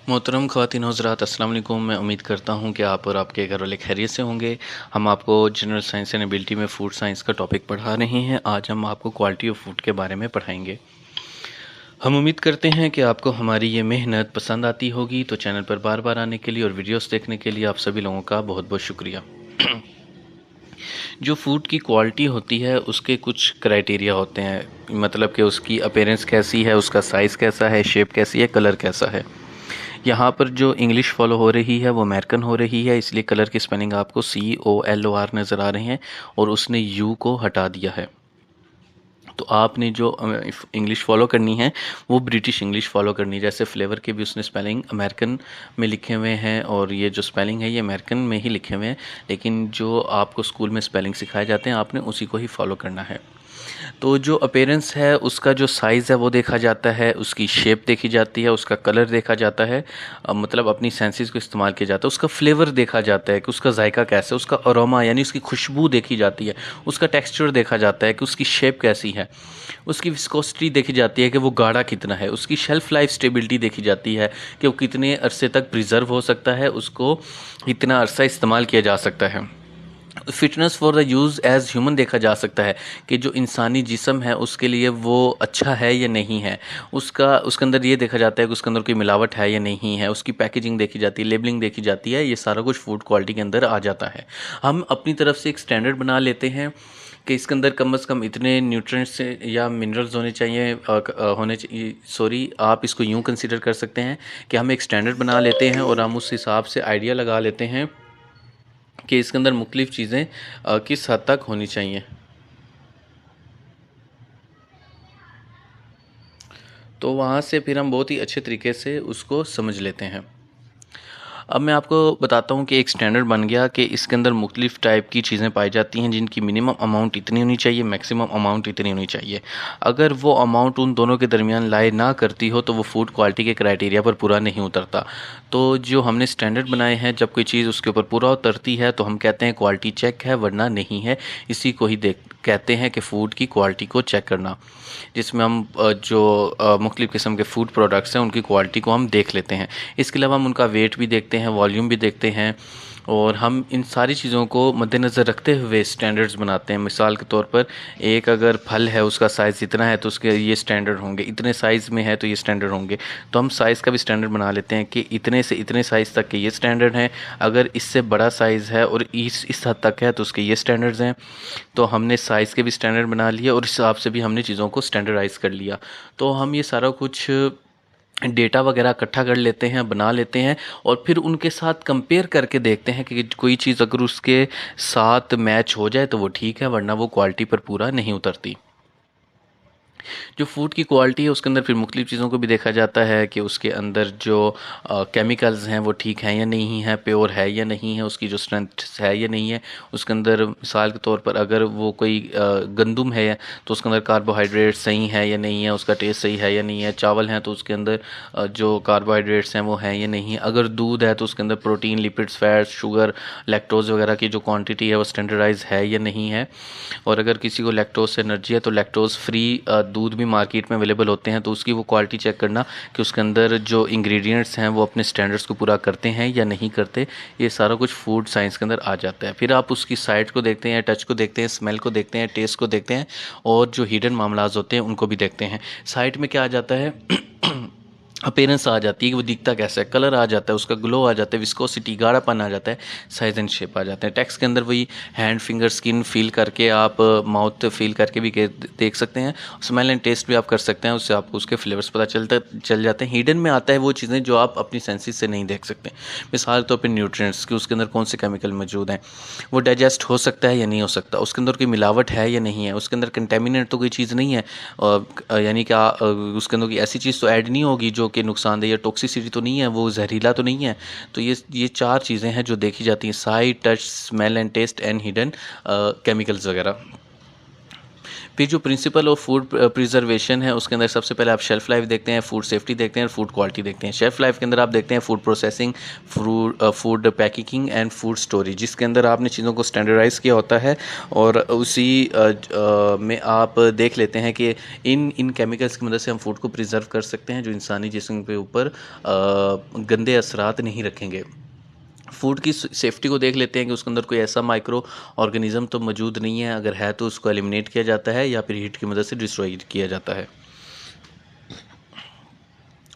मोहतरम ख़वातीन हज़रात, अस्सलाम वालेकुम। मैं उम्मीद करता हूँ कि आप और आपके घर वाले खैरियत से होंगे। हम आपको जनरल साइंस एंड एबिलिटी में फ़ूड साइंस का टॉपिक पढ़ा रहे हैं। आज हम आपको क्वालिटी ऑफ फूड के बारे में पढ़ाएंगे। हम उम्मीद करते हैं कि आपको हमारी ये मेहनत पसंद आती होगी। तो चैनल पर बार बार आने के लिए और वीडियोस देखने के लिए आप सभी लोगों का बहुत बहुत शुक्रिया। जो फूड की क्वालिटी होती है उसके कुछ क्राइटेरिया होते हैं, मतलब कि उसकी अपीयरेंस कैसी है, उसका साइज़ कैसा है, शेप कैसी है, कलर कैसा है। यहाँ पर जो इंग्लिश फॉलो हो रही है वो अमेरिकन हो रही है, इसलिए कलर की स्पेलिंग आपको COLOR नज़र आ रहे हैं और उसने यू को हटा दिया है। तो आपने जो इंग्लिश फॉलो करनी है वो ब्रिटिश इंग्लिश फॉलो करनी है। जैसे फ्लेवर के भी उसने स्पेलिंग अमेरिकन में लिखे हुए हैं और ये जो स्पेलिंग है ये अमेरिकन में ही लिखे हुए हैं, लेकिन जो आपको स्कूल में स्पेलिंग सिखाए जाते हैं आपने उसी को ही फॉलो करना है। तो जो अपीयरेंस है उसका जो साइज़ है वो देखा जाता है, उसकी शेप देखी जाती है, उसका कलर देखा जाता है, मतलब अपनी सेंसेस को इस्तेमाल किया जाता है। उसका फ्लेवर देखा जाता है कि उसका जायका कैसा है, उसका अरोमा यानी उसकी खुशबू देखी जाती है, उसका टेक्सचर देखा जाता है कि उसकी शेप कैसी है, उसकी विस्कोसिटी देखी जाती है कि वो गाढ़ा कितना है, उसकी शेल्फ लाइफ स्टेबिलिटी देखी जाती है कि वो कितने अरसे तक प्रिजर्व हो सकता है, उसको इतना अरसा इस्तेमाल किया जा सकता है। Fitness for the use as human देखा जा सकता है कि जो इंसानी जिस्म है उसके लिए वो अच्छा है या नहीं है। उसके अंदर ये देखा जाता है कि उसके अंदर कोई मिलावट है या नहीं है। उसकी पैकेजिंग देखी जाती है, लेबलिंग देखी जाती है, ये सारा कुछ फूड क्वालिटी के अंदर आ जाता है। हम अपनी तरफ से एक स्टैंडर्ड बना लेते हैं कि इसके अंदर कम से कम इतने न्यूट्रिएंट्स या मिनरल्स होने चाहिए, सॉरी आप इसको यूँ कंसिडर कर सकते हैं कि हम एक स्टैंडर्ड बना लेते हैं और हम उस हिसाब से आइडिया लगा लेते हैं कि इसके अंदर मुख्तलिफ़ चीज़ें किस हद तक होनी चाहिए। तो वहाँ से फिर हम बहुत ही अच्छे तरीके से उसको समझ लेते हैं। अब मैं आपको बताता हूँ कि एक स्टैंडर्ड बन गया कि इसके अंदर मुख्तलिफ़ टाइप की चीज़ें पाई जाती हैं जिनकी मिनिमम अमाउंट इतनी होनी चाहिए, मैक्सिमम अमाउंट इतनी होनी चाहिए। अगर वो अमाउंट उन दोनों के दरमियान लाए ना करती हो तो वो फूड क्वालिटी के क्राइटेरिया पर पूरा नहीं उतरता। तो जो हमने स्टैंडर्ड बनाए हैं, जब कोई चीज़ उसके ऊपर पूरा उतरती है तो हम कहते हैं क्वालिटी चेक है, वरना नहीं है। इसी को ही कहते हैं कि फ़ूड की क्वालिटी को चेक करना, जिसमें हम जो मुख्तलिफ़ किस्म के फ़ूड प्रोडक्ट्स हैं उनकी क्वालिटी को हम देख लेते हैं। इसके अलावा हम उनका वेट भी देखते हैं, वॉल्यूम भी देखते हैं और हम इन सारी चीज़ों को मद्देनज़र रखते हुए स्टैंडर्ड्स बनाते हैं। मिसाल के तौर पर एक अगर फल है उसका साइज़ इतना है तो उसके ये स्टैंडर्ड होंगे, इतने साइज़ में है तो ये स्टैंडर्ड होंगे। तो हम साइज़ का भी स्टैंडर्ड बना लेते हैं कि इतने से इतने साइज़ तक के ये स्टैंडर्ड हैं, अगर इससे बड़ा साइज़ है और इस हद तक है तो उसके ये स्टैंडर्ड्स हैं। तो हमने साइज़ के भी स्टैंडर्ड बना लिए और इस हिसाब से भी हमने चीज़ों को स्टैंडर्डाइज़ कर लिया। तो हम ये सारा कुछ डेटा वगैरह इकट्ठा कर लेते हैं, बना लेते हैं और फिर उनके साथ कंपेयर करके देखते हैं कि कोई चीज़ अगर उसके साथ मैच हो जाए तो वो ठीक है, वरना वो क्वालिटी पर पूरा नहीं उतरती। जो फूड की क्वालिटी है उसके अंदर फिर मुख्तलिफ़ चीज़ों को भी देखा जाता है कि उसके अंदर जो केमिकल्स हैं वो ठीक हैं या नहीं है, प्योर है या नहीं है, उसकी जो स्ट्रेंथ है या नहीं है। उसके अंदर मिसाल के तौर पर अगर वो कोई गंदम है तो उसके अंदर कार्बोहाइड्रेट सही है या नहीं है, उसका टेस्ट सही है या नहीं है। चावल हैं तो उसके अंदर जो कार्बोहाइड्रेट्स हैं वो हैं या नहीं है। अगर दूध है तो उसके अंदर protein, lipids, fats, sugar, lactose वगैरह की जो क्वांटिटी है वो स्टैंडर्डाइज है या नहीं है। और अगर किसी को लैक्टोज से एलर्जी है तो लैक्टोज फ्री दूध भी मार्केट में अवेलेबल होते हैं, तो उसकी वो क्वालिटी चेक करना कि उसके अंदर जो इंग्रेडिएंट्स हैं वो अपने स्टैंडर्ड्स को पूरा करते हैं या नहीं करते। ये सारा कुछ फूड साइंस के अंदर आ जाता है। फिर आप उसकी साइट को देखते हैं, टच को देखते हैं, स्मेल को देखते हैं, टेस्ट को देखते हैं और जो हिडन मामलाज होते हैं उनको भी देखते हैं। साइट में क्या आ जाता है अपीयरेंस आ जाती है कि वो दिखता कैसा है, कलर आ जाता है, उसका ग्लो आ जाता है, विस्कोसिटी, गाढ़ापन आ जाता है, साइज एंड शेप आ जाते हैं। टेक्स्ट के अंदर वही हैंड, फिंगर, स्किन फील करके आप माउथ फील करके भी देख सकते हैं। स्मेल एंड टेस्ट भी आप कर सकते हैं, उससे आपको उसके फ्लेवर्स पता चल जाते हैं। हिडन में आता है वो चीज़ें जो आप अपनी सेंसेस से नहीं देख सकते। मिसाल के तौर पर न्यूट्रिएंट्स कि उसके अंदर कौन से केमिकल मौजूद हैं, वो डाइजेस्ट हो सकता है या नहीं हो सकता, उसके अंदर कोई मिलावट है या नहीं है, उसके अंदर कंटेमिनेंट तो कोई चीज़ नहीं है, यानी कि उसके अंदर कोई ऐसी चीज़ तो ऐड नहीं होगी जो कि नुकसानदेह या टॉक्सिसिटी तो नहीं है, वो जहरीला तो नहीं है। तो ये चार चीज़ें हैं जो देखी जाती हैं: sight, touch, smell and taste and hidden chemicals वगैरह। फिर जो प्रिंसिपल ऑफ फूड प्रिजर्वेशन है उसके अंदर सबसे पहले आप शेल्फ लाइफ देखते हैं, फूड सेफ्टी देखते हैं और फूड क्वालिटी देखते हैं। शेल्फ लाइफ के अंदर आप देखते हैं food processing, food packaging and food storage, जिसके अंदर आपने चीज़ों को स्टैंडर्डाइज किया होता है और उसी में आप देख लेते हैं कि इन केमिकल्स की मदद से हम फूड को प्रिजर्व कर सकते हैं जो इंसानी जिस्म के ऊपर गंदे असरात नहीं रखेंगे। फूड की सेफ्टी को देख लेते हैं कि उसके अंदर कोई ऐसा माइक्रो ऑर्गेनिज्म तो मौजूद नहीं है, अगर है तो उसको एलिमिनेट किया जाता है या फिर हीट की मदद से डिस्ट्रॉय किया जाता है।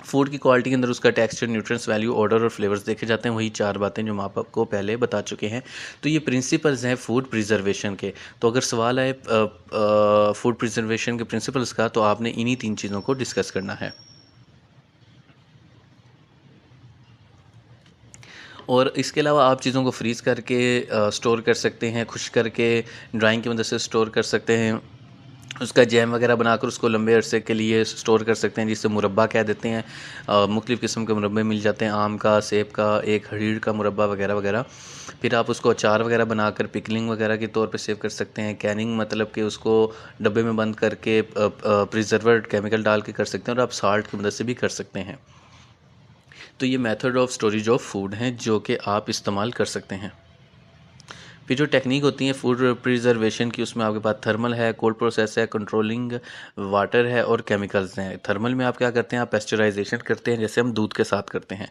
फूड की क्वालिटी के अंदर उसका टेक्सचर, न्यूट्रिएंट्स वैल्यू, ऑर्डर और फ्लेवर्स देखे जाते हैं। वही 4 बातें जो हम आपको पहले बता चुके हैं। तो ये प्रिंसिपल्स हैं फूड प्रिजर्वेशन के। तो अगर सवाल आए फूड प्रिजर्वेशन के प्रिंसिपल्स का, तो आपने इन्हीं 3 चीज़ों को डिस्कस करना है। और इसके अलावा आप चीज़ों को फ्रीज़ करके स्टोर कर सकते हैं, खुश करके ड्राइंग की मदद से स्टोर कर सकते हैं, उसका जैम वगैरह बनाकर उसको लंबे अरसे के लिए स्टोर कर सकते हैं, जिससे मुरब्बा कह देते हैं। मुख्तलिफ़ किस्म के मुरब्बे मिल जाते हैं, आम का, सेब का, एक हरीड़ का मुरब्बा वगैरह वगैरह। फिर आप उसको अचार वगैरह बनाकर पिकलिंग वगैरह के तौर पे सेव कर सकते हैं। कैनिंग मतलब कि उसको डब्बे में बंद करके प्रिजर्वर केमिकल डाल के कर सकते हैं, और आप साल्ट की मदद से भी कर सकते हैं। तो ये method of storage of food हैं जो कि आप इस्तेमाल कर सकते हैं। फिर जो टेक्निक होती है फूड प्रिजर्वेशन की, उसमें आपके पास थर्मल है, कोल्ड प्रोसेस है, कंट्रोलिंग वाटर है और केमिकल्स हैं। थर्मल में आप क्या करते हैं, आप पेस्चराइजेशन करते हैं, जैसे हम दूध के साथ करते हैं।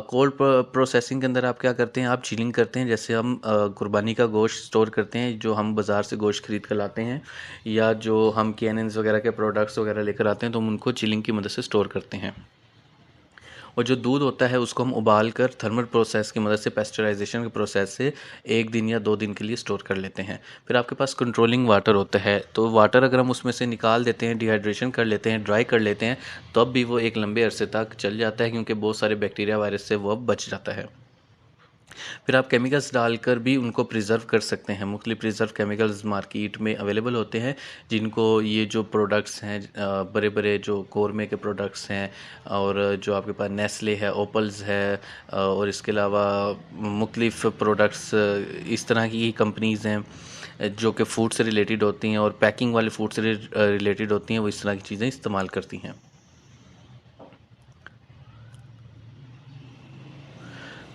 कोल्ड प्रोसेसिंग के अंदर आप क्या करते हैं, आप चिलिंग करते हैं, जैसे हम कुर्बानी का गोश्त स्टोर करते हैं, जो हम बाज़ार से गोश्त खरीद कर लाते हैं, या जो हम कैनन्स वगैरह के प्रोडक्ट्स वगैरह लेकर आते हैं, तो हम उनको चिलिंग की मदद से स्टोर करते हैं। और जो दूध होता है उसको हम उबाल कर थर्मल प्रोसेस की मदद से, पेस्चराइजेशन के प्रोसेस से 1 दिन या 2 दिन के लिए स्टोर कर लेते हैं। फिर आपके पास कंट्रोलिंग वाटर होता है, तो वाटर अगर हम उसमें से निकाल देते हैं, डिहाइड्रेशन कर लेते हैं, ड्राई कर लेते हैं, तब भी वो एक लंबे अरसे तक चल जाता है, क्योंकि बहुत सारे बैक्टीरिया वायरस से वो बच जाता है। फिर आप केमिकल्स डालकर भी उनको प्रिजर्व कर सकते हैं। मुख्तलिफ प्रिजर्व केमिकल्स मार्केट में अवेलेबल होते हैं, जिनको ये जो प्रोडक्ट्स हैं, बड़े बड़े जो कोरमे के प्रोडक्ट्स हैं, और जो आपके पास नेस्ले है, ओपल्स है, और इसके अलावा मुख्तलिफ प्रोडक्ट्स इस तरह की कंपनीज़ हैं जो कि फूड से रिलेटेड होती हैं और पैकिंग वाले फूड से रिलेटेड होती हैं, वो इस तरह की चीज़ें इस्तेमाल करती हैं।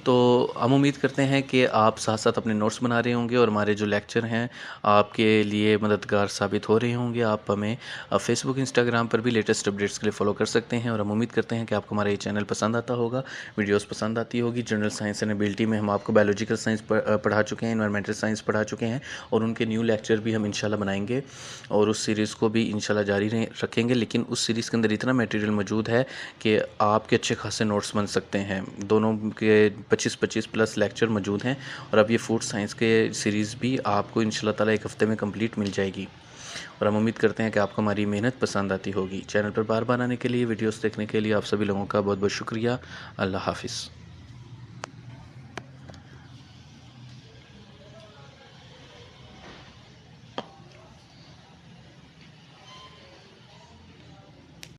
तो हम उम्मीद करते हैं कि आप साथ साथ अपने नोट्स बना रहे होंगे और हमारे जो लेक्चर हैं आपके लिए मददगार साबित हो रहे होंगे। आप हमें फेसबुक, इंस्टाग्राम पर भी लेटेस्ट अपडेट्स के लिए फॉलो कर सकते हैं, और हम उम्मीद करते हैं कि आपको हमारा ये चैनल पसंद आता होगा, वीडियोस पसंद आती होगी। जनरल साइंस एंड एबिलिटी में हम आपको बायोलॉजिकल साइंस पढ़ा चुके हैं, इन्वायरमेंटल साइंस पढ़ा चुके हैं, और उनके न्यू लेक्चर भी हम इंशाल्लाह बनाएंगे और उस सीरीज़ को भी इंशाल्लाह जारी रखेंगे। लेकिन उस सीरीज़ के अंदर इतना मटेरियल मौजूद है कि आपके अच्छे खासे नोट्स बन सकते हैं। दोनों के 25 प्लस लेक्चर मौजूद हैं, और अब ये फूड साइंस के सीरीज़ भी आपको इंशाल्लाह ताला 1 हफ़्ते में कंप्लीट मिल जाएगी। और हम उम्मीद करते हैं कि आपको हमारी मेहनत पसंद आती होगी। चैनल पर बार बार आने के लिए, वीडियोस देखने के लिए आप सभी लोगों का बहुत बहुत शुक्रिया। अल्लाह हाफ़िज़।